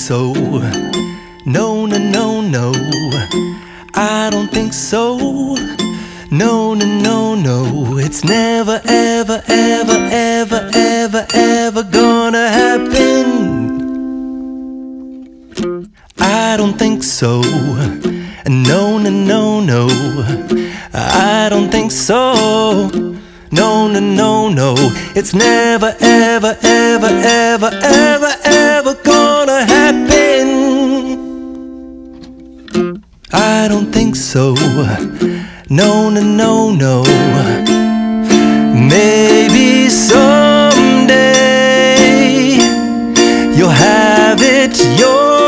so. No, no, no, no, I don't think so. No, no, no, no, it's never, ever, ever, ever, ever, ever gonna happen. I don't think so. No, no, no, no, I don't think so. No, no, no, no, it's never, ever, ever, ever, ever, ever gonna happen. I don't think so. No, no, no, no. Maybe someday you'll have it your